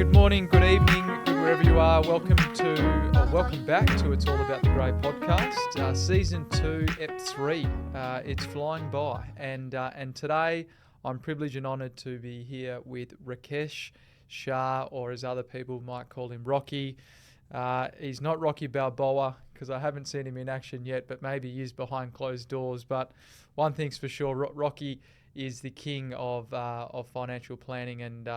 Good morning, good evening, wherever you are. Welcome back to It's All About the Grey podcast, season 2, ep 3. It's flying by, and today I'm privileged and honoured to be here with Rakesh Shah, or as other people might call him, Rocky. He's not Rocky Balboa because I haven't seen him in action yet, but maybe he is behind closed doors. But one thing's for sure, Rocky is the king of financial planning, and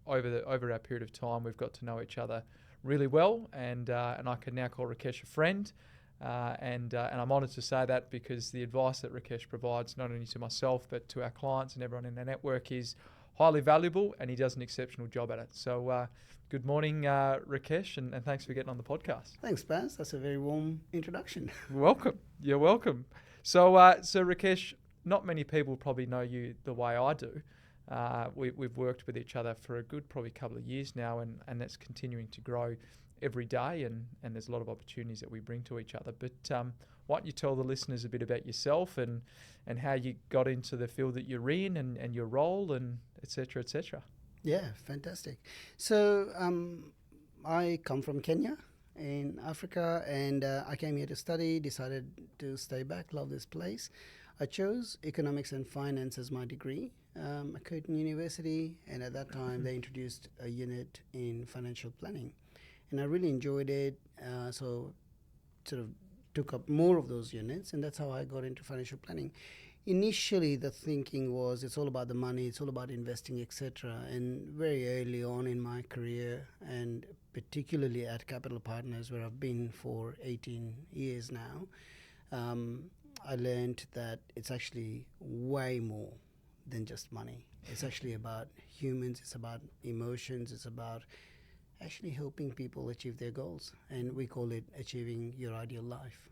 over our period of time, we've got to know each other really well, and I can now call Rakesh a friend, and I'm honoured to say that because the advice that Rakesh provides, not only to myself but to our clients and everyone in our network, is highly valuable, and he does an exceptional job at it. So good morning, Rakesh, and thanks for getting on the podcast. Thanks, Baz. That's a very warm introduction. Welcome. You're welcome. So Rakesh, not many people probably know you the way I do. We've worked with each other for a good probably couple of years now, and that's continuing to grow every day, and there's a lot of opportunities that we bring to each other. But why don't you tell the listeners a bit about yourself and how you got into the field that you're in and your role, and et cetera, et cetera. Yeah, fantastic. So I come from Kenya in Africa, and I came here to study, decided to stay back, love this place. I chose economics and finance as my degree at Curtin University, and at that time they introduced a unit in financial planning, and I really enjoyed it. So sort of took up more of those units, and that's how I got into financial planning. Initially, the thinking was it's all about the money, it's all about investing, etc. And very early on in my career, and particularly at Capital Partners, where I've been for 18 years now, I learned that it's actually way more than just money. It's actually about humans, it's about emotions, it's about actually helping people achieve their goals. And we call it achieving your ideal life.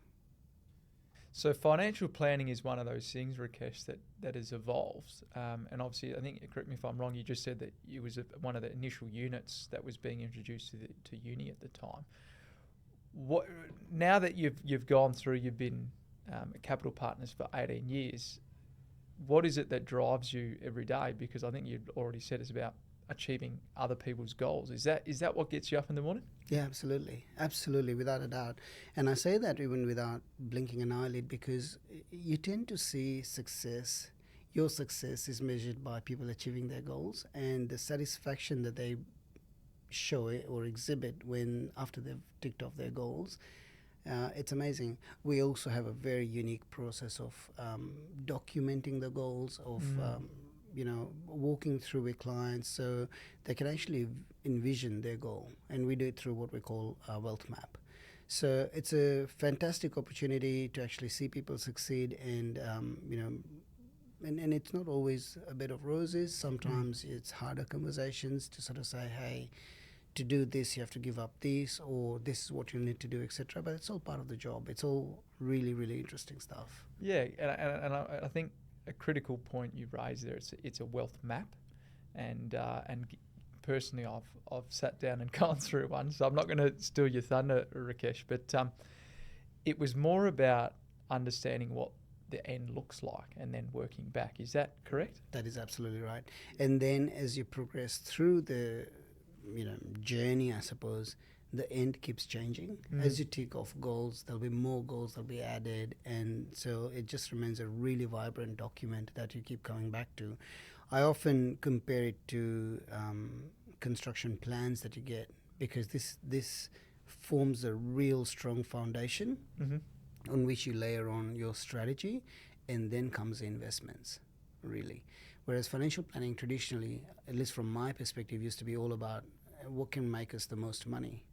So financial planning is one of those things, Rakesh, that has evolved. And obviously, I think, correct me if I'm wrong, you just said that it was one of the initial units that was being introduced to uni at the time. Now that you've gone through, you've been at Capital Partners for 18 years, what is it that drives you every day? Because I think you've already said it's about achieving other people's goals. Is that what gets you up in the morning? Yeah, absolutely, without a doubt. And I say that even without blinking an eyelid, because you tend to see success. Your success is measured by people achieving their goals, and the satisfaction that they show or exhibit after they've ticked off their goals. It's amazing. We also have a very unique process of documenting the goals, of walking through with clients so they can actually envision their goal. And we do it through what we call a wealth map. So it's a fantastic opportunity to actually see people succeed, and and it's not always a bed of roses. Sometimes it's harder conversations to sort of say, hey, to do this you have to give up this, or this is what you need to do, etc. But it's all part of the job. It's all really, really interesting stuff. Yeah, and I think a critical point you've raised there, it's a wealth map, and personally I've sat down and gone through one, so I'm not going to steal your thunder, Rakesh, but it was more about understanding what the end looks like and then working back. Is that correct? That is absolutely right. And then as you progress through the journey, I suppose, the end keeps changing. As you tick off goals, there'll be more goals that'll be added, and so it just remains a really vibrant document that you keep coming back to. I often compare it to construction plans that you get, because this forms a real strong foundation on which you layer on your strategy, and then comes the investments, really. Whereas financial planning traditionally, at least from my perspective, used to be all about what can make us the most money.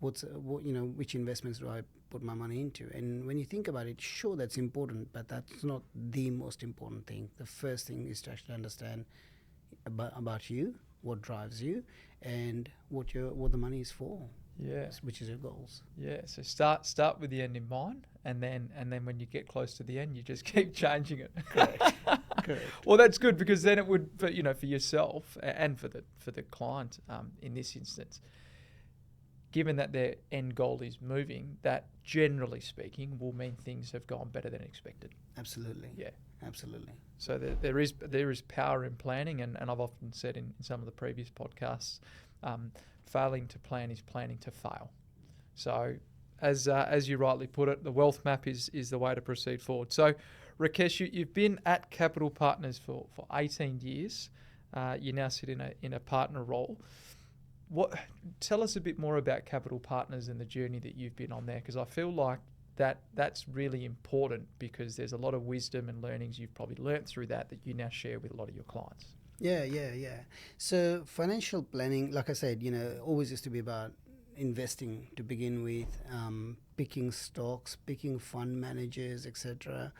Which investments do I put my money into? And when you think about it, sure, that's important, but that's not the most important thing. The first thing is to actually understand about you, what drives you, and what the money is for. Yeah, which is your goals. Yeah, so start with the end in mind, and then when you get close to the end, you just keep changing it. Correct. Well, that's good, because then it would, for yourself and for the client in this instance, given that their end goal is moving, that generally speaking will mean things have gone better than expected. Absolutely. Yeah. Absolutely. So there is power in planning, and I've often said in some of the previous podcasts, Failing to plan is planning to fail. So, as you rightly put it, the wealth map is the way to proceed forward. So, Rakesh, you've been at Capital Partners for 18 years. You now sit in a partner role. Tell us a bit more about Capital Partners and the journey that you've been on there, because I feel like that's really important, because there's a lot of wisdom and learnings you've probably learnt through that you now share with a lot of your clients. Yeah. So financial planning, like I said, always used to be about investing to begin with, picking stocks, picking fund managers, etc.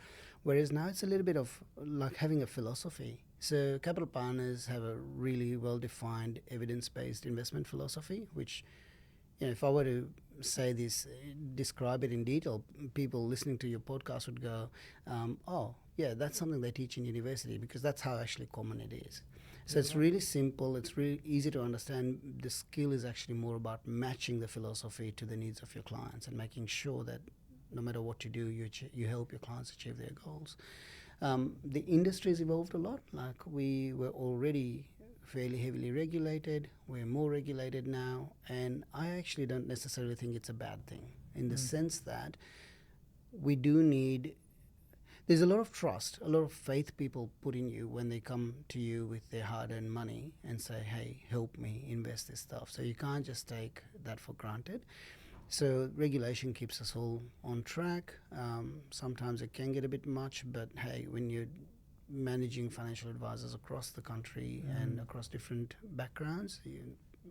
Whereas now it's a little bit of like having a philosophy. So Capital Partners have a really well-defined evidence-based investment philosophy, which, if I were to say this, describe it in detail, people listening to your podcast would go, oh, yeah, that's something they teach in university, because that's how actually common it is. So it's really simple. It's really easy to understand. The skill is actually more about matching the philosophy to the needs of your clients and making sure that no matter what you do, you help your clients achieve their goals. The industry has evolved a lot. Like, we were already fairly heavily regulated. We're more regulated now. And I actually don't necessarily think it's a bad thing, in the sense that we do need... There's a lot of trust, a lot of faith people put in you when they come to you with their hard-earned money and say, hey, help me invest this stuff. So you can't just take that for granted. So regulation keeps us all on track. Sometimes it can get a bit much, but hey, when you're managing financial advisors across the country and across different backgrounds,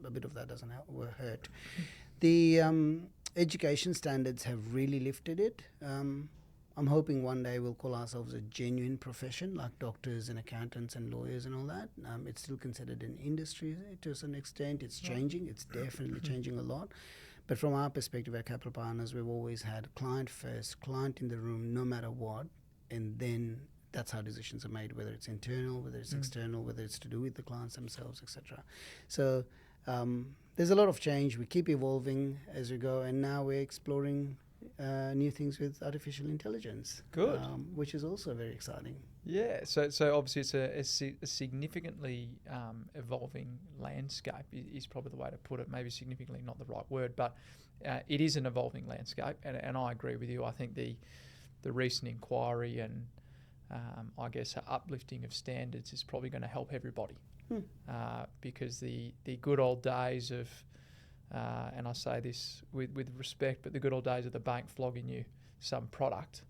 a bit of that doesn't hurt. The education standards have really lifted it. I'm hoping one day we'll call ourselves a genuine profession, like doctors and accountants and lawyers and all that. It's still considered an industry to a certain extent. It's changing. It's definitely changing a lot. But from our perspective at Capital Partners, we've always had client first, client in the room, no matter what. And then that's how decisions are made, whether it's internal, whether it's external, whether it's to do with the clients themselves, etc. So there's a lot of change. We keep evolving as we go. And now we're exploring new things with artificial intelligence. Good. Which is also very exciting. Yeah, so obviously it's a significantly evolving landscape is probably the way to put it. Maybe significantly not the right word, but it is an evolving landscape, and I agree with you. I think the recent inquiry and I guess uplifting of standards is probably going to help everybody, because the good old days of and I say this with respect, but the good old days of the bank flogging you some product,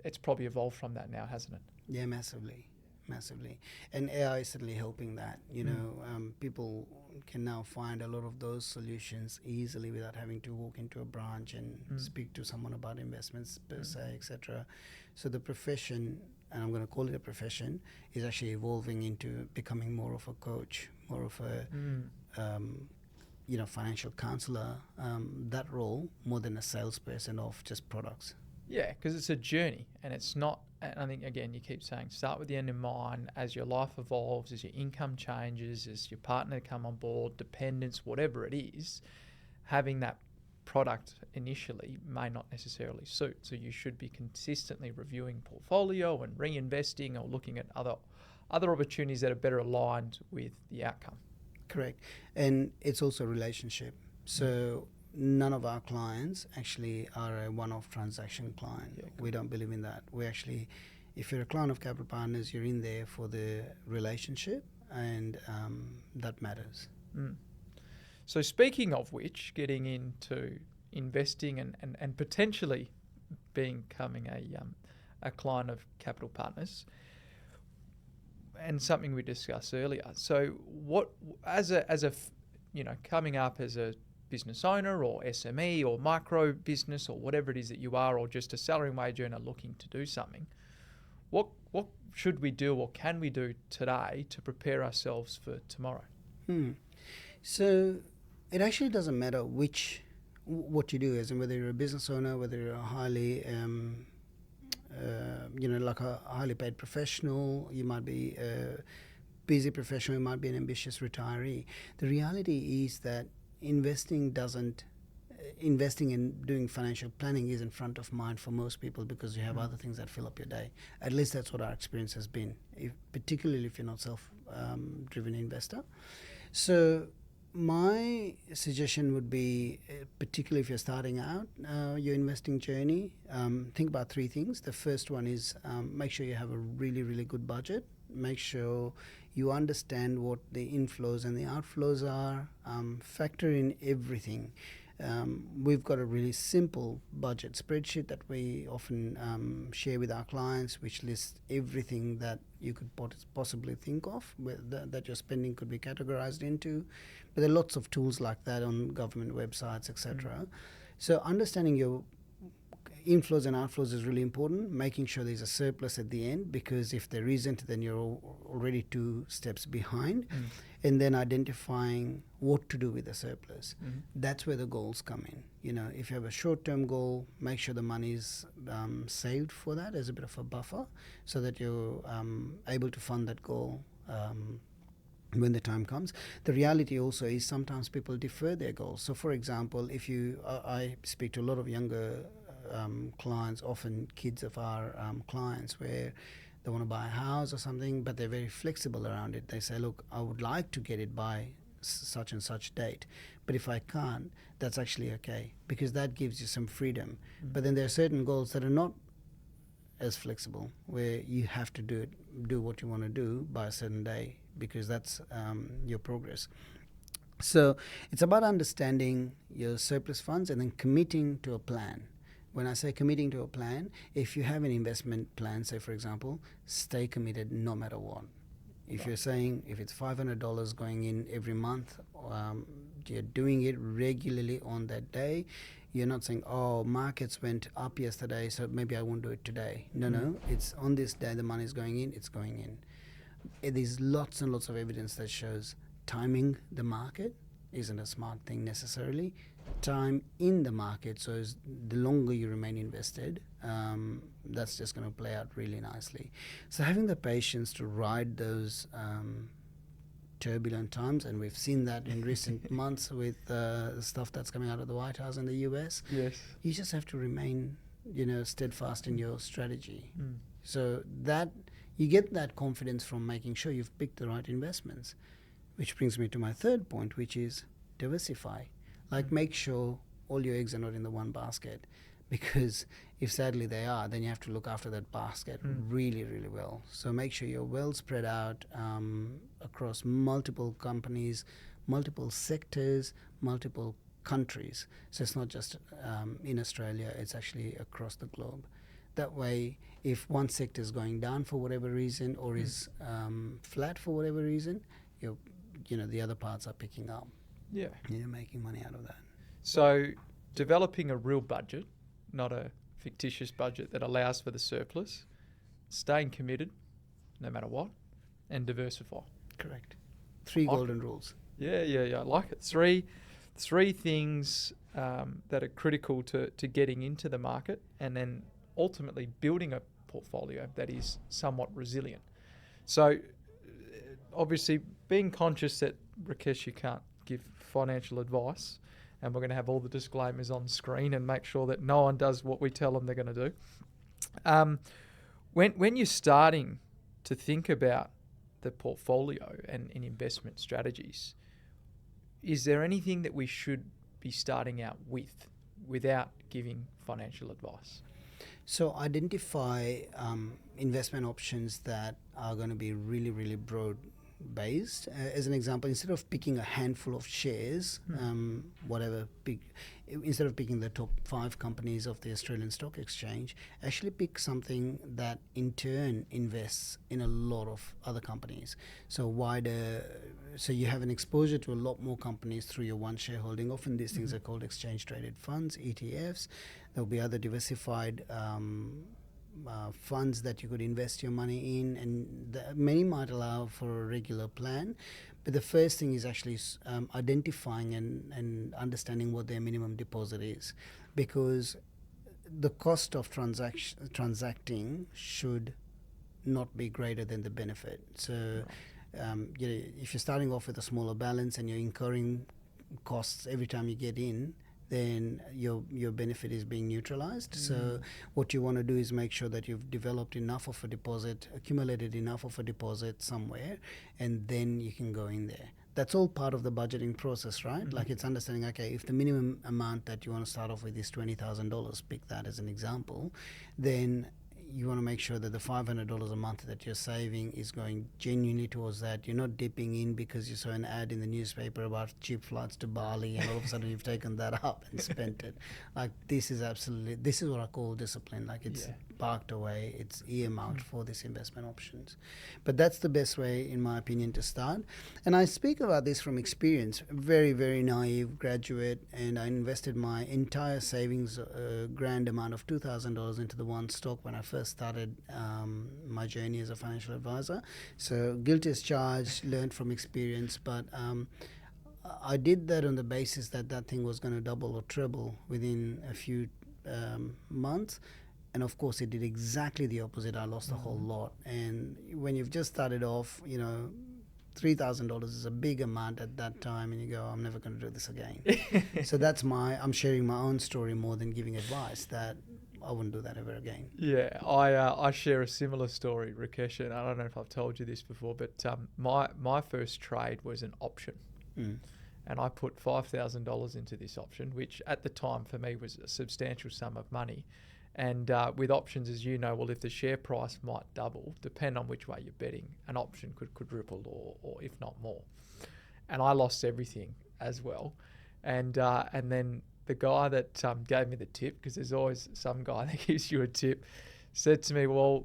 it's probably evolved from that now, hasn't it? Yeah, massively. And AI is certainly helping that. People can now find a lot of those solutions easily without having to walk into a branch and speak to someone about investments per se, etc. So the profession, and I'm going to call it a profession, is actually evolving into becoming more of a coach, more of a financial counselor, that role, more than a salesperson of just products. Yeah, because it's a journey, and it's not, and I think, again, you keep saying, start with the end in mind. As your life evolves, as your income changes, as your partner come on board, dependents, whatever it is, having that product initially may not necessarily suit. So you should be consistently reviewing portfolio and reinvesting, or looking at other opportunities that are better aligned with the outcome. Correct. And it's also a relationship. So none of our clients actually are a one-off transaction client. Yeah, we don't believe in that. We actually, if you're a client of Capital Partners, you're in there for the relationship, and that matters. So speaking of which, getting into investing and potentially becoming a client of Capital Partners, and something we discussed earlier. So what, as a coming up as a business owner or SME or micro business or whatever it is that you are, or just a salary and wage earner looking to do something, what should we do or can we do today to prepare ourselves for tomorrow? So it actually doesn't matter what you do, as in whether you're a business owner, whether you're a highly like a highly paid professional, you might be a busy professional, you might be an ambitious retiree. The reality is that investing and doing financial planning isn't front of mind for most people, because you have other things that fill up your day. At least that's what our experience has been, particularly if you're not self-driven investor. So my suggestion would be, particularly if you're starting out your investing journey, think about three things. The first one is make sure you have a really, really good budget. Make sure you understand what the inflows and the outflows are. Factor in everything. We've got a really simple budget spreadsheet that we often share with our clients, which lists everything that you could possibly think of that your spending could be categorized into. But there are lots of tools like that on government websites, etc. So understanding your inflows and outflows is really important. Making sure there's a surplus at the end, because if there isn't, then you're already 2 steps behind. And then identifying what to do with the surplus. That's where the goals come in. You know, if you have a short-term goal, make sure the money is saved for that as a bit of a buffer, so that you're able to fund that goal when the time comes. The reality also is sometimes people defer their goals. So, for example, if you, I speak to a lot of younger clients, often kids of our clients, where they want to buy a house or something, but they're very flexible around it. They say, look, I would like to get it by such and such date, but if I can't, that's actually okay, because that gives you some freedom. But then there are certain goals that are not as flexible, where you have to do what you want to do by a certain day, because that's your progress. So it's about understanding your surplus funds and then committing to a plan. When I say committing to a plan, if you have an investment plan, say for example, stay committed no matter what. If you're saying if it's $500 going in every month, you're doing it regularly on that day. You're not saying, oh, markets went up yesterday, so maybe I won't do it today. No, it's on this day the money is going in, it's going in. There's lots and lots of evidence that shows timing the market isn't a smart thing necessarily. Time in the market, so the longer you remain invested, that's just going to play out really nicely. So having the patience to ride those turbulent times, and we've seen that in recent months with stuff that's coming out of the White House in the US. Yes. You just have to remain, steadfast in your strategy. So that you get that confidence from making sure you've picked the right investments, which brings me to my third point, which is diversify. Like, make sure all your eggs are not in the one basket, because if sadly they are, then you have to look after that basket really, really well. So make sure you're well spread out across multiple companies, multiple sectors, multiple countries. So it's not just in Australia, it's actually across the globe. That way, if one sector is going down for whatever reason, or is flat for whatever reason, the other parts are picking up. Yeah. You're making money out of that. So developing a real budget, not a fictitious budget that allows for the surplus, staying committed no matter what, and diversify. Correct. 3 golden rules. Yeah, I like it. Three things that are critical to getting into the market, and then ultimately building a portfolio that is somewhat resilient. So obviously being conscious that, Rakesh, you can't give financial advice, and we're going to have all the disclaimers on screen and make sure that no one does what we tell them they're going to do. When you're starting to think about the portfolio and investment strategies, is there anything that we should be starting out with without giving financial advice? So identify investment options that are going to be really, really broad based. As an example, instead of picking a handful of shares, instead of picking the top 5 companies of the Australian Stock Exchange, actually pick something that in turn invests in a lot of other companies. So you have an exposure to a lot more companies through your one shareholding. Often these things are called exchange traded funds, ETFs. There'll be other diversified funds that you could invest your money in, and many might allow for a regular plan. But the first thing is actually identifying and understanding what their minimum deposit is, because the cost of transacting should not be greater than the benefit. So if you're starting off with a smaller balance and you're incurring costs every time you get in, then your benefit is being neutralized. So what you want to do is make sure that you've developed enough of a deposit, accumulated enough of a deposit somewhere, and then you can go in there. That's all part of the budgeting process, right? Like, it's understanding, okay, if the minimum amount that you want to start off with is $20,000, pick that as an example, then you want to make sure that the $500 a month that you're saving is going genuinely towards that. You're not dipping in because you saw an ad in the newspaper about cheap flights to Bali and all of a sudden you've taken that up and spent it. Like, this is what I call discipline. Like, it's parked away, it's earmarked for these investment options. But that's the best way, in my opinion, to start. And I speak about this from experience. Very, very naive graduate, and I invested my entire savings, grand amount of $2,000 into the one stock when I first started my journey as a financial advisor. So guilty as charged, learned from experience, but I did that on the basis that that thing was going to double or treble within a few months. And of course, it did exactly the opposite. I lost a whole lot. And when you've just started off, you know, $3,000 is a big amount at that time, and you go, I'm never going to do this again. So I'm sharing my own story more than giving advice that I wouldn't do that ever again. Yeah, I share a similar story, Rakesh, and I don't know if I've told you this before, but my first trade was an option. And I put $5,000 into this option, which at the time for me was a substantial sum of money. And with options, as you know, well, if the share price might double, depend on which way you're betting, an option could quadruple or if not more. And I lost everything as well. And then the guy that gave me the tip, because there's always some guy that gives you a tip, said to me, well,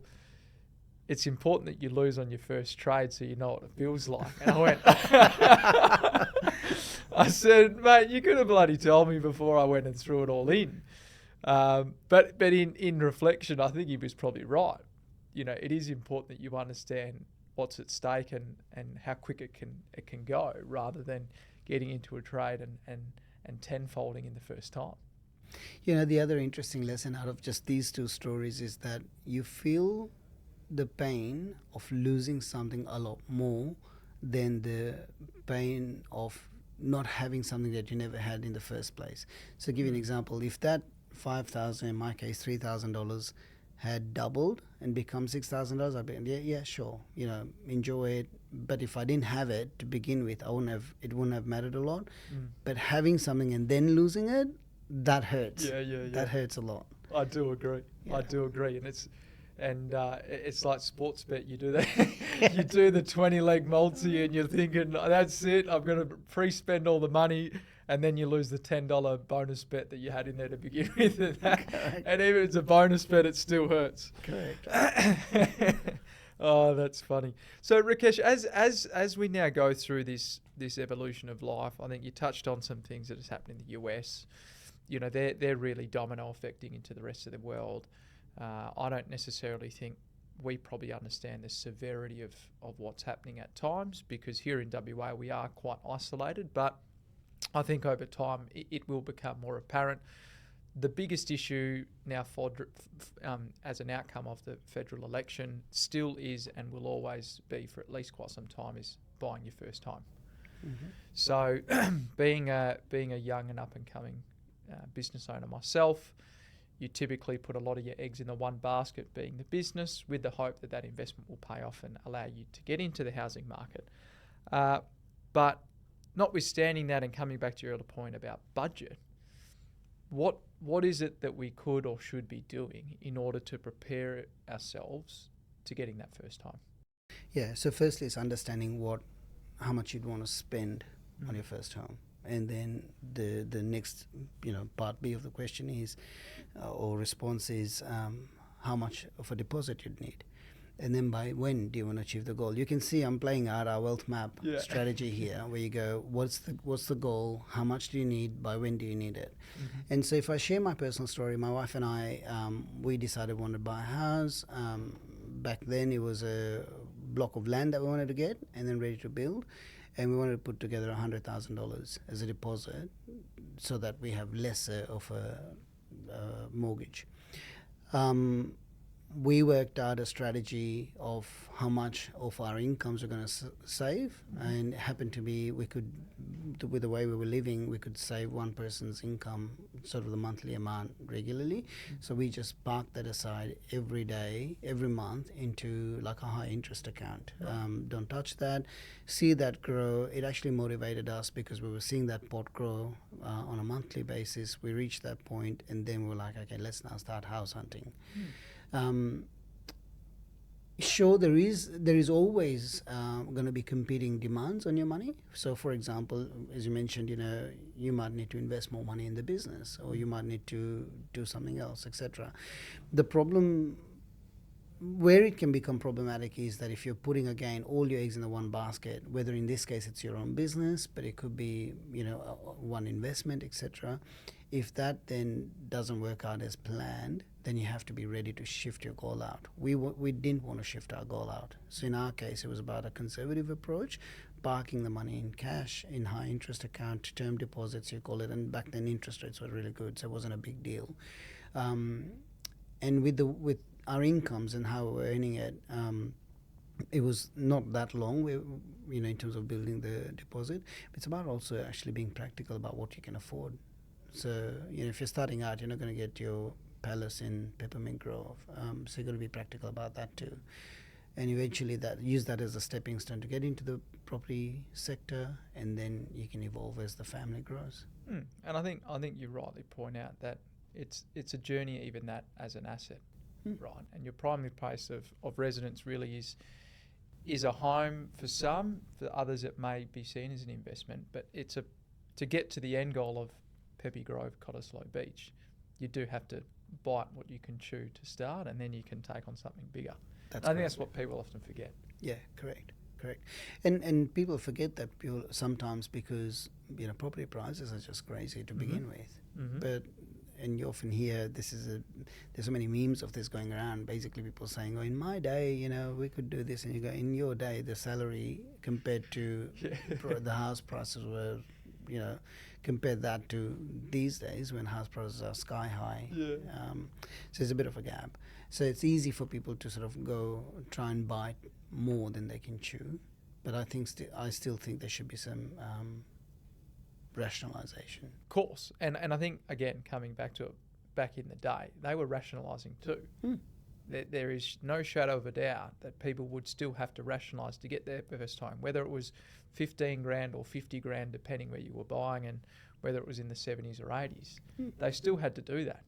it's important that you lose on your first trade so you know what it feels like. And I went, I said, mate, you could have bloody told me before I went and threw it all in. But in reflection, I think he was probably right. You know, it is important that you understand what's at stake and how quick it can go, rather than getting into a trade and tenfolding in the first time. You know, the other interesting lesson out of just these two stories is that you feel the pain of losing something a lot more than the pain of not having something that you never had in the first place. So, give you an example. If that $5,000, in my case $3,000, had doubled and become $6,000, I'd be, yeah, sure, you know, enjoy it. But if I didn't have it to begin with, it wouldn't have mattered a lot. But having something and then losing it, that hurts. Yeah. That hurts a lot. I do agree. Yeah. I do agree, and it's like sports bet. You do that. You do the 20-leg multi, and you're thinking, that's it. I'm going to pre-spend all the money. And then you lose the $10 bonus bet that you had in there to begin with. And even if it's a bonus bet, it still hurts. Correct. Oh, that's funny. So, Rakesh, as we now go through this evolution of life, I think you touched on some things that has happened in the US. You know, they're really domino affecting into the rest of the world. I don't necessarily think we probably understand the severity of what's happening at times, because here in WA we are quite isolated, but I think over time it will become more apparent. The biggest issue now as an outcome of the federal election still is, and will always be for at least quite some time, is buying your first home. So being a young and up and coming business owner myself, you typically put a lot of your eggs in the one basket, being the business, with the hope that that investment will pay off and allow you to get into the housing market. But notwithstanding that, and coming back to your other point about budget, what is it that we could or should be doing in order to prepare ourselves to getting that first home? Yeah, so firstly it's understanding how much you'd want to spend on your first home. And then the next, part B of the question is, or response is, how much of a deposit you'd need. And then by when do you want to achieve the goal? You can see I'm playing out our wealth map strategy here, where you go, what's the goal? How much do you need? By when do you need it? And so if I share my personal story, my wife and I, we decided we wanted to buy a house. Back then it was a block of land that we wanted to get and then ready to build. And we wanted to put together $100,000 as a deposit so that we have lesser of a mortgage. we worked out a strategy of how much of our incomes we're going to save, and it happened to be with the way we were living, we could save one person's income, sort of the monthly amount regularly. So we just parked that aside every day, every month into like a high interest account. Don't touch that. See that grow. It actually motivated us because we were seeing that pot grow on a monthly basis. We reached that point, and then we were like, okay, let's now start house hunting. Sure, there is always going to be competing demands on your money. So, for example, as you mentioned, you might need to invest more money in the business, or you might need to do something else, etc. The problem where it can become problematic is that if you're putting again all your eggs in the one basket, whether in this case it's your own business, but it could be one investment, etc. If that then doesn't work out as planned, then you have to be ready to shift your goal out. We didn't want to shift our goal out. So in our case, it was about a conservative approach, parking the money in cash, in high interest account, term deposits, you call it. And back then interest rates were really good, so it wasn't a big deal. And with our incomes and how we're earning it, it was not that long, in terms of building the deposit. It's about also actually being practical about what you can afford. So, if you're starting out, you're not going to get your palace in Peppermint Grove. So you've got to be practical about that too. And eventually use that as a stepping stone to get into the property sector, and then you can evolve as the family grows. And I think you rightly point out that it's a journey, even that as an asset, right? And your primary place of residence really is a home for some. For others, it may be seen as an investment, but to get to the end goal of Peppy Grove, Cottesloe Beach, you do have to bite what you can chew to start, and then you can take on something bigger. I think that's what people often forget. Yeah, correct. And people forget that sometimes because property prices are just crazy to begin with. But and you often hear there's so many memes of this going around. Basically, people saying, "Oh, in my day, we could do this," and you go, "In your day, the salary compared to the house prices were, compare that to these days when house prices are sky high." So there's a bit of a gap. So it's easy for people to sort of go try and bite more than they can chew. But I still think there should be some rationalisation. Of course. And I think, again, coming back to it, back in the day, they were rationalising too. There is no shadow of a doubt that people would still have to rationalise to get their first home, whether it was 15 grand or 50 grand, depending where you were buying, and whether it was in the 70s or 80s. They still had to do that.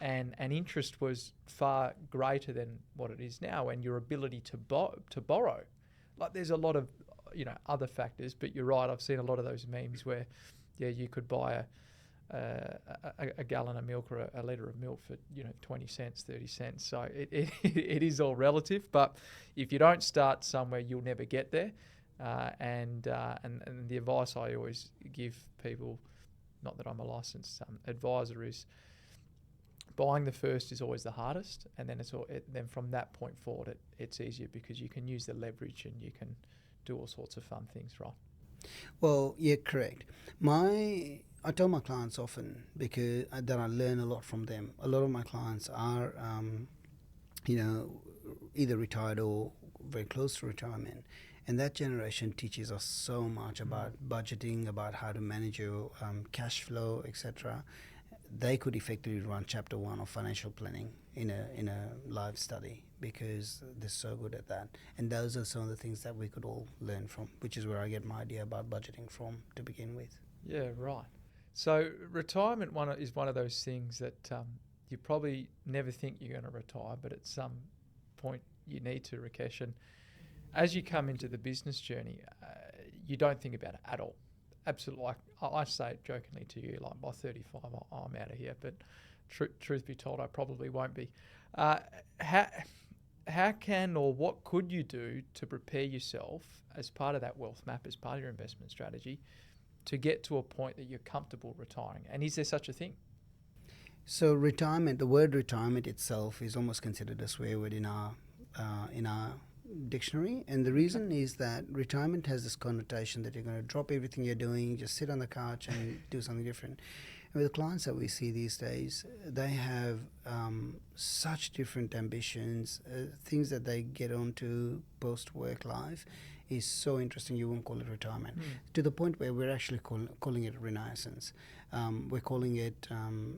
And interest was far greater than what it is now, and your ability to borrow. Like, there's a lot of other factors, but you're right, I've seen a lot of those memes where you could buy a gallon of milk or a litre of milk for 20 cents, 30 cents. So it is all relative, but if you don't start somewhere, you'll never get there. And the advice I always give people, not that I'm a licensed advisor, is buying the first is always the hardest, and then then from that point forward it's easier because you can use the leverage and you can do all sorts of fun things, right? Well, yeah, correct. I tell my clients often because that I learn a lot from them. A lot of my clients are, either retired or very close to retirement, and that generation teaches us so much about budgeting, about how to manage your cash flow, etc. They could effectively run chapter 1 of financial planning in a live study because they're so good at that. And those are some of the things that we could all learn from, which is where I get my idea about budgeting from to begin with. Yeah, right. So retirement is one of those things that you probably never think you're going to retire, but at some point you need to, Rakesh. And as you come into the business journey, you don't think about it at all. Absolutely. I say it jokingly to you, like by 35, I'm out of here. But truth be told, I probably won't be. How can or what could you do to prepare yourself as part of that wealth map, as part of your investment strategy, to get to a point that you're comfortable retiring? And is there such a thing? So retirement, the word retirement itself is almost considered a swear word in our dictionary, and the reason is that retirement has this connotation that you're going to drop everything you're doing, just sit on the couch and do something different. And with the clients that we see these days, they have such different ambitions, things that they get onto post-work life is so interesting. You won't call it retirement, to the point where we're actually calling it renaissance. We're calling it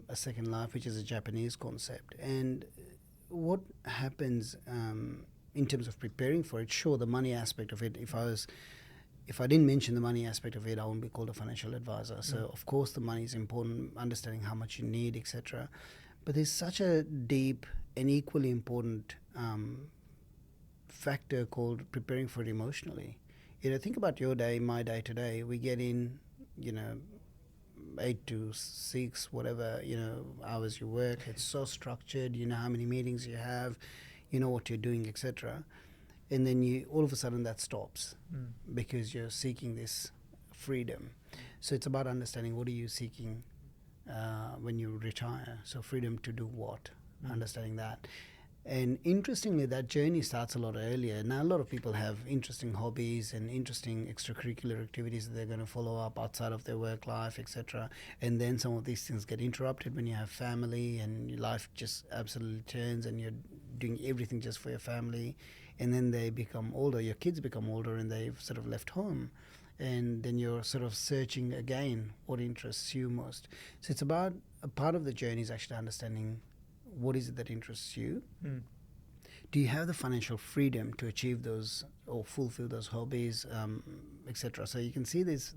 a second life, which is a Japanese concept. And what happens in terms of preparing for it, sure, the money aspect of it, if I didn't mention the money aspect of it, I wouldn't be called a financial advisor. So of course the money is important, understanding how much you need, etc. But there's such a deep and equally important factor called preparing for it emotionally. Think about your day, my day today. We get in, 8 to 6, whatever, hours you work. It's so structured. You know how many meetings you have, you know what you're doing, etc. And then all of a sudden that stops because you're seeking this freedom. So it's about understanding, what are you seeking when you retire? So freedom to do what? Understanding that. And interestingly, that journey starts a lot earlier. Now, a lot of people have interesting hobbies and interesting extracurricular activities that they're going to follow up outside of their work life, etc. And then some of these things get interrupted when you have family and your life just absolutely turns and you're doing everything just for your family. And then they become older, your kids become older, and they've sort of left home. And then you're sort of searching again what interests you most. So it's about, a part of the journey is actually understanding, what is it that interests you? Do you have the financial freedom to achieve those or fulfill those hobbies, etc.? So you can see this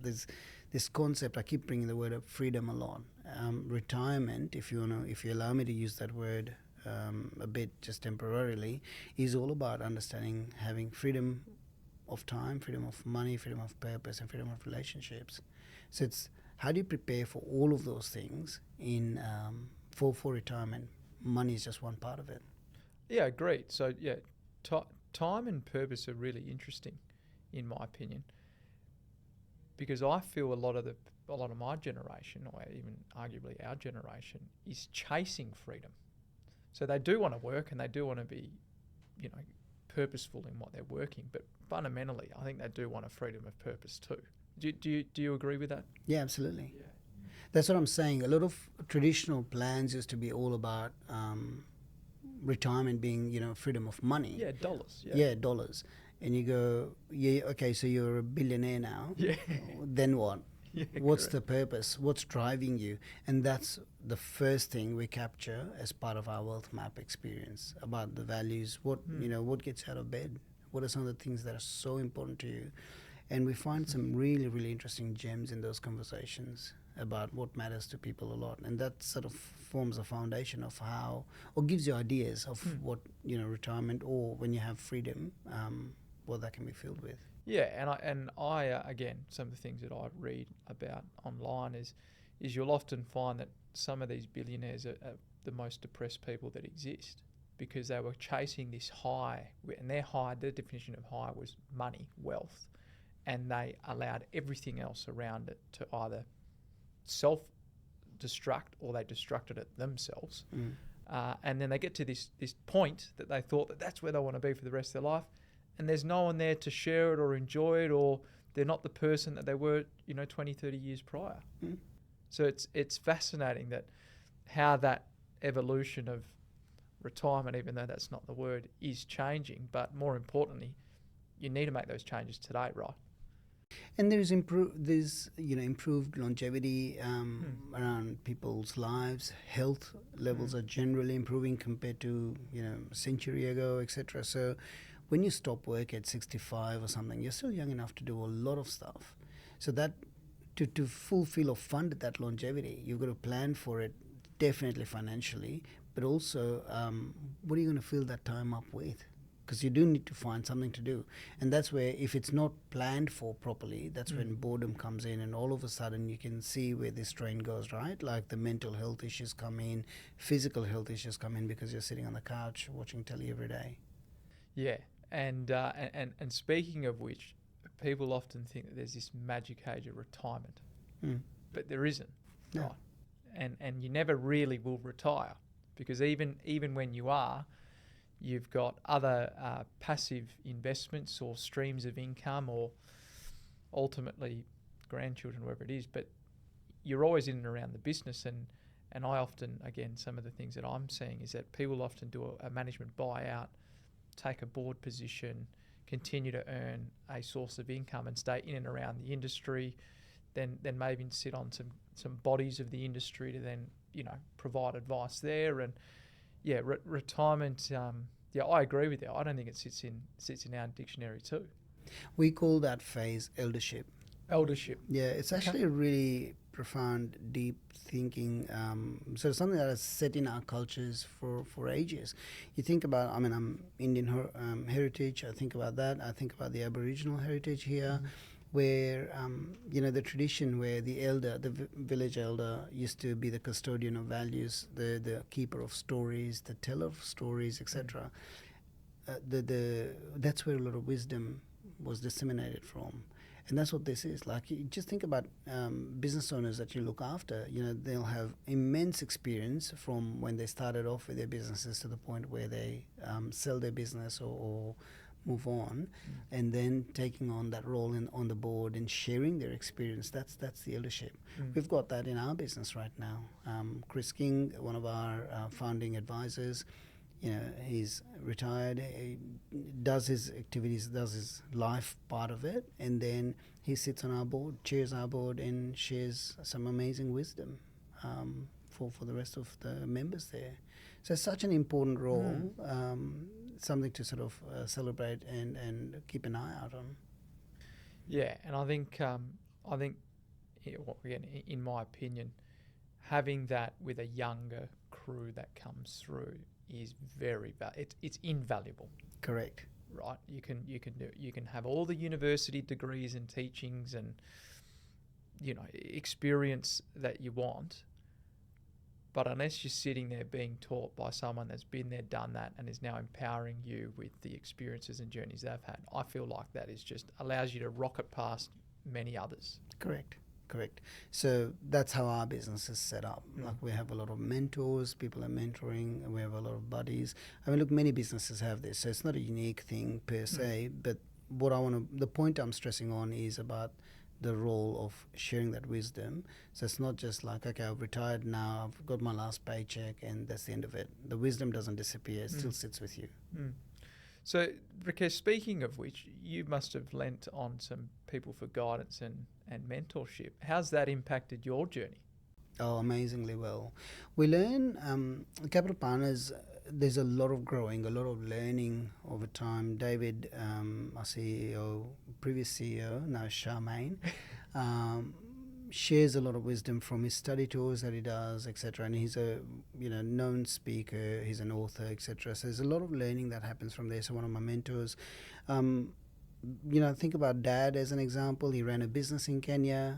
concept. I keep bringing the word up, freedom, a lot. Retirement, if you allow me to use that word a bit just temporarily, is all about understanding having freedom of time, freedom of money, freedom of purpose, and freedom of relationships. So it's, how do you prepare for all of those things in for retirement? Money is just one part of it. Yeah, agreed. So yeah, time and purpose are really interesting, in my opinion, because I feel a lot of my generation, or even arguably our generation, is chasing freedom. So they do want to work and they do want to be, purposeful in what they're working, but fundamentally, I think they do want a freedom of purpose too. Do you agree with that? Yeah, absolutely. Yeah. That's what I'm saying. A lot of traditional plans used to be all about retirement being, freedom of money. Yeah, dollars. Yeah, dollars. And you go, yeah, okay, so you're a billionaire now. Yeah. Then what? Yeah, what's correct. the purpose? What's driving you? And that's the first thing we capture as part of our wealth map experience, about the values. What what gets you out of bed? What are some of the things that are so important to you? And we find some really, really interesting gems in those conversations about what matters to people a lot. And that sort of forms a foundation of how, or gives you ideas of what, retirement, or when you have freedom, what that can be filled with. Yeah, and I again, some of the things that I read about online is you'll often find that some of these billionaires are the most depressed people that exist, because they were chasing this high, and their definition of high was money, wealth, and they allowed everything else around it to either self-destruct or they destructed it themselves. And then they get to this point that they thought that that's where they want to be for the rest of their life, and there's no one there to share it or enjoy it, or they're not the person that they were 20, 30 years prior. So it's fascinating that how that evolution of retirement, even though that's not the word, is changing. But more importantly, you need to make those changes today, right? And there's improved longevity around people's lives. Health levels are generally improving compared to a century ago, etc. So when you stop work at 65 or something, you're still young enough to do a lot of stuff. So that to fulfill or fund that longevity, you've got to plan for it, definitely financially, but also what are you going to fill that time up with? Because you do need to find something to do. And that's where, if it's not planned for properly, that's when boredom comes in, and all of a sudden you can see where this train goes, right? Like the mental health issues come in, physical health issues come in, because you're sitting on the couch watching telly every day. Yeah, and speaking of which, people often think that there's this magic age of retirement, but there isn't, No. right? And you never really will retire, because even when you are, you've got other passive investments or streams of income, or ultimately grandchildren, wherever it is, but you're always in and around the business, and I often, again, some of the things that I'm seeing is that people often do a management buyout, take a board position, continue to earn a source of income and stay in and around the industry, then maybe sit on some bodies of the industry to then, provide advice there. And retirement, I agree with you. I don't think it sits in our dictionary too. We call that phase eldership. Eldership. Yeah, it's actually a really profound, deep thinking. So it's something that has set in our cultures for ages. You think about, I'm Indian heritage. I think about that. I think about the Aboriginal heritage here, where the tradition where the elder, the village elder, used to be the custodian of values, the keeper of stories, the teller of stories, etc. That's where a lot of wisdom was disseminated from. And that's what this is. Like, you just think about business owners that you look after. They'll have immense experience from when they started off with their businesses to the point where they sell their business or move on, and then taking on that role on the board and sharing their experience. That's the eldership. We've got that in our business right now. Chris King, one of our founding advisors, he's retired. He does his activities, does his life part of it, and then he sits on our board, chairs our board, and shares some amazing wisdom for the rest of the members there. So it's such an important role, something to sort of celebrate and keep an eye out on. Yeah, and I think again, in my opinion, having that with a younger crew that comes through is very it's invaluable. Correct. Right. You can have all the university degrees and teachings and experience that you want, but unless you're sitting there being taught by someone that's been there, done that, and is now empowering you with the experiences and journeys they've had, I feel like that is just allows you to rocket past many others. Correct. So that's how our business is set up. Like, we have a lot of mentors, people are mentoring, and we have a lot of buddies. Look, many businesses have this, so it's not a unique thing per se, but the point I'm stressing on is about the role of sharing that wisdom. So it's not just like, okay, I've retired now, I've got my last paycheck, and that's the end of it. The wisdom doesn't disappear, it still sits with you. So, Rakesh, speaking of which, you must have lent on some people for guidance and mentorship. How's that impacted your journey? Oh, amazingly well. We learn, Capital Partners, there's a lot of growing, a lot of learning over time. David, our CEO, previous CEO, now Charmaine, shares a lot of wisdom from his study tours that he does, etc. And he's a known speaker, he's an author, etc. So there's a lot of learning that happens from there. So one of my mentors, think about Dad as an example. He ran a business in Kenya.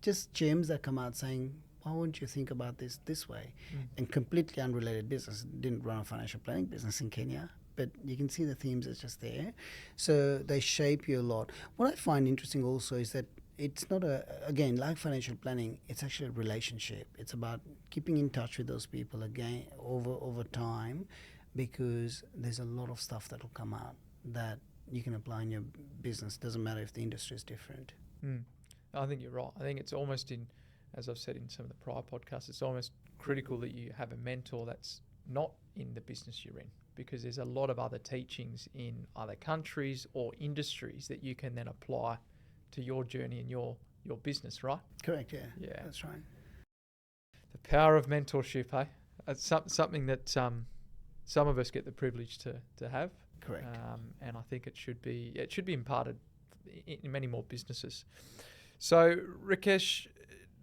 Just gems that come out saying, why won't you think about this way? And completely unrelated business. Didn't run a financial planning business in Kenya, but you can see the themes are just there. So they shape you a lot. What I find interesting also is that it's not again, like financial planning, it's actually a relationship. It's about keeping in touch with those people again over time, because there's a lot of stuff that will come out that you can apply in your business. Doesn't matter if the industry is different. I think you're right. I think it's almost as I've said in some of the prior podcasts, it's almost critical that you have a mentor that's not in the business you're in, because there's a lot of other teachings in other countries or industries that you can then apply to your journey and your business, right? Correct, yeah. That's right. The power of mentorship, hey? It's something that some of us get the privilege to have. Correct. And I think it should be imparted in many more businesses. So, Rakesh,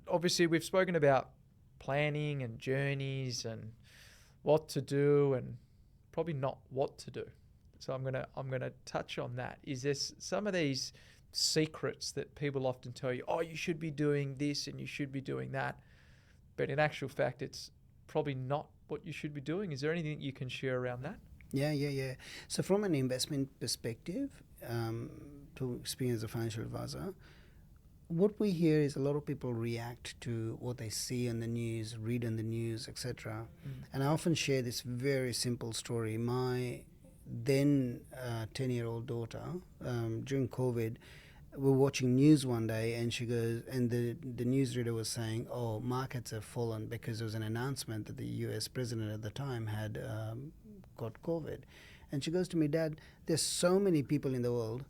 obviously we've spoken about planning and journeys and what to do and probably not what to do. So I'm gonna touch on that. Is there some of these secrets that people often tell you, oh, you should be doing this and you should be doing that, but in actual fact it's probably not what you should be doing? Is there anything you can share around that? Yeah. So from an investment perspective, to speaking as a financial advisor, what we hear is a lot of people react to what they see on the news, read on the news, etc. And I often share this very simple story. My then 10-year-old daughter, during COVID, we're watching news one day, and she goes, and the newsreader was saying, "Oh, markets have fallen because there was an announcement that the U.S. president at the time had got COVID." And she goes to me, "Dad, there's so many people in the world,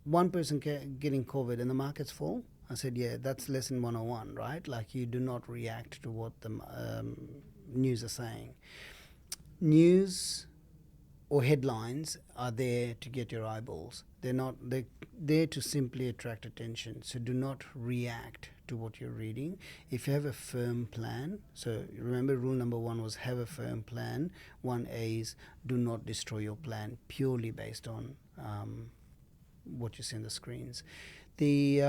one person getting COVID, and the markets fall." I said, "Yeah, that's lesson 101, right? Like, you do not react to what the news are saying. News or headlines are there to get your eyeballs. They're there to simply attract attention. So do not react to what you're reading. If you have a firm plan, so remember rule number 1 was have a firm plan. 1A is do not destroy your plan purely based on what you see on the screens. The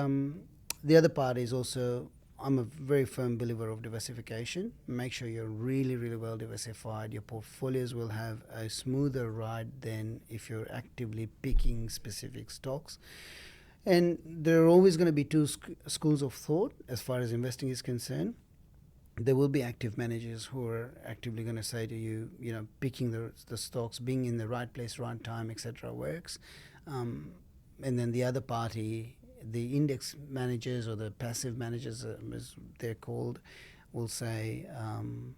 other part is also, I'm a very firm believer of diversification. Make sure you're really, really well diversified. Your portfolios will have a smoother ride than if you're actively picking specific stocks. And there are always going to be two schools of thought as far as investing is concerned. There will be active managers who are actively going to say to you, picking the stocks, being in the right place, right time, etc. works. And then the other party, the index managers or the passive managers, as they're called, will say,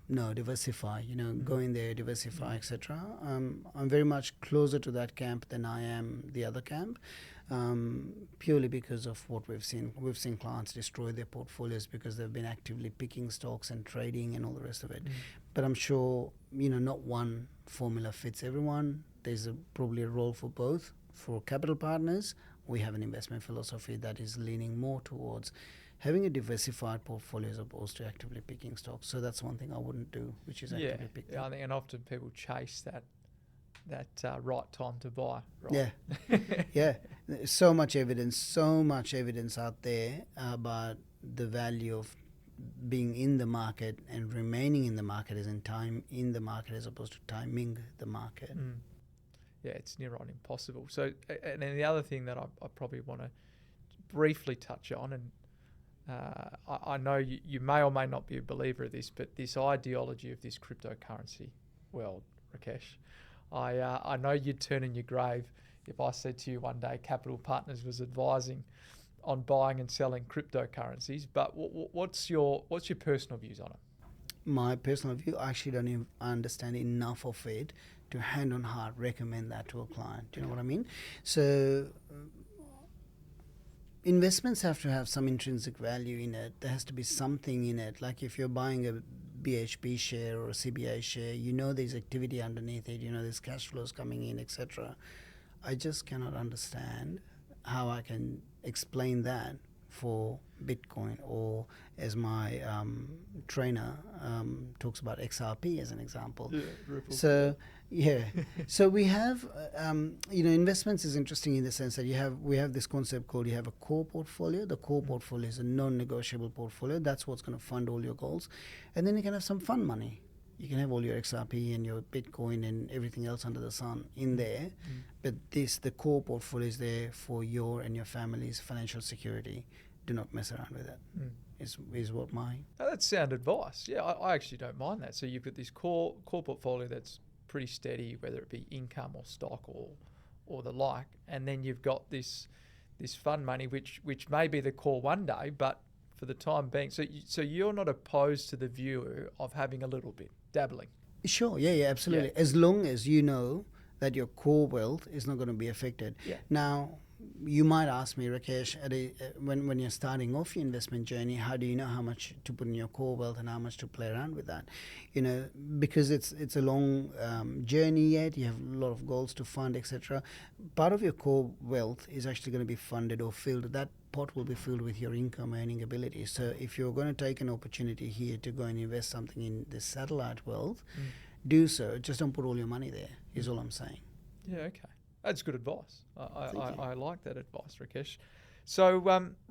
no, diversify, go in there, diversify, etc. I'm very much closer to that camp than I am the other camp, purely because of what we've seen. We've seen clients destroy their portfolios because they've been actively picking stocks and trading and all the rest of it. But I'm sure, not one formula fits everyone. There's probably a role for both. For Capital Partners, we have an investment philosophy that is leaning more towards having a diversified portfolio as opposed to actively picking stocks. So that's one thing I wouldn't do, which is actively pick them. I think, and often people chase that right time to buy. Right? Yeah, yeah. There's so much evidence out there about the value of being in the market and remaining in the market, as in time in the market as opposed to timing the market. Yeah, it's near on impossible. So, and then the other thing that I probably want to briefly touch on, and I know you may or may not be a believer of this, but this ideology of this cryptocurrency world, Rakesh, I know you'd turn in your grave if I said to you one day Capital Partners was advising on buying and selling cryptocurrencies. But what's your personal views on it? My personal view, I actually don't even understand enough of it to hand on heart recommend that to a client. Do you know what I mean? So investments have to have some intrinsic value in it. There has to be something in it. Like if you're buying a BHP share or a CBA share, there's activity underneath it, there's cash flows coming in, etc. I just cannot understand how I can explain that for Bitcoin, or as my trainer talks about XRP as an example. Yeah, Ripple. So so we have investments is interesting in the sense that we have this concept called, you have a core portfolio. The core portfolio is a non-negotiable portfolio. That's what's going to fund all your goals, and then you can have some fun money. You can have all your XRP and your Bitcoin and everything else under the sun in there, but the core portfolio is there for your and your family's financial security. Do not mess around with it. Is what my... Oh, that's sound advice. Yeah, I actually don't mind that. So you've got this core portfolio that's pretty steady, whether it be income or stock or the like, and then you've got this fund money which may be the core one day, but for the time being, so you're not opposed to the view of having a little bit dabbling. Sure, yeah, absolutely. Yeah. As long as you know that your core wealth is not going to be affected. Yeah. Now, you might ask me, Rakesh, when you're starting off your investment journey, how do you know how much to put in your core wealth and how much to play around with that? Because it's a long journey yet. You have a lot of goals to fund, etc. Part of your core wealth is actually going to be funded or filled. That pot will be filled with your income earning ability. So if you're going to take an opportunity here to go and invest something in this satellite wealth, do so. Just don't put all your money there, is all I'm saying. Yeah, okay. That's good advice. I like that advice, Rakesh. So,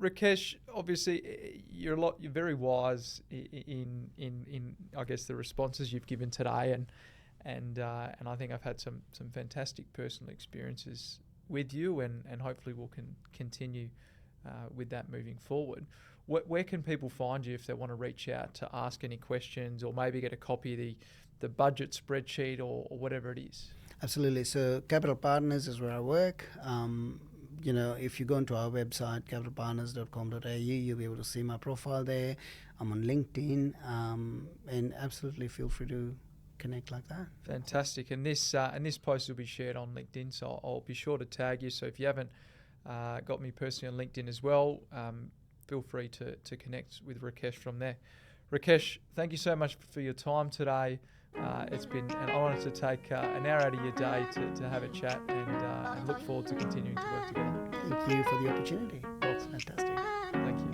Rakesh, obviously, you're very wise in I guess the responses you've given today, and I think I've had some fantastic personal experiences with you, and hopefully we'll continue with that moving forward. Where can people find you if they want to reach out to ask any questions, or maybe get a copy of the budget spreadsheet or whatever it is? Absolutely. So Capital Partners is where I work. if you go into our website, capitalpartners.com.au, you'll be able to see my profile there. I'm on LinkedIn, and absolutely feel free to connect like that. Fantastic. And this post will be shared on LinkedIn, so I'll be sure to tag you. So if you haven't got me personally on LinkedIn as well, feel free to connect with Rakesh from there. Rakesh, thank you so much for your time today. It's been an honour to take an hour out of your day to have a chat, and look forward to continuing to work together. Thank you for the opportunity. It's fantastic. Thank you.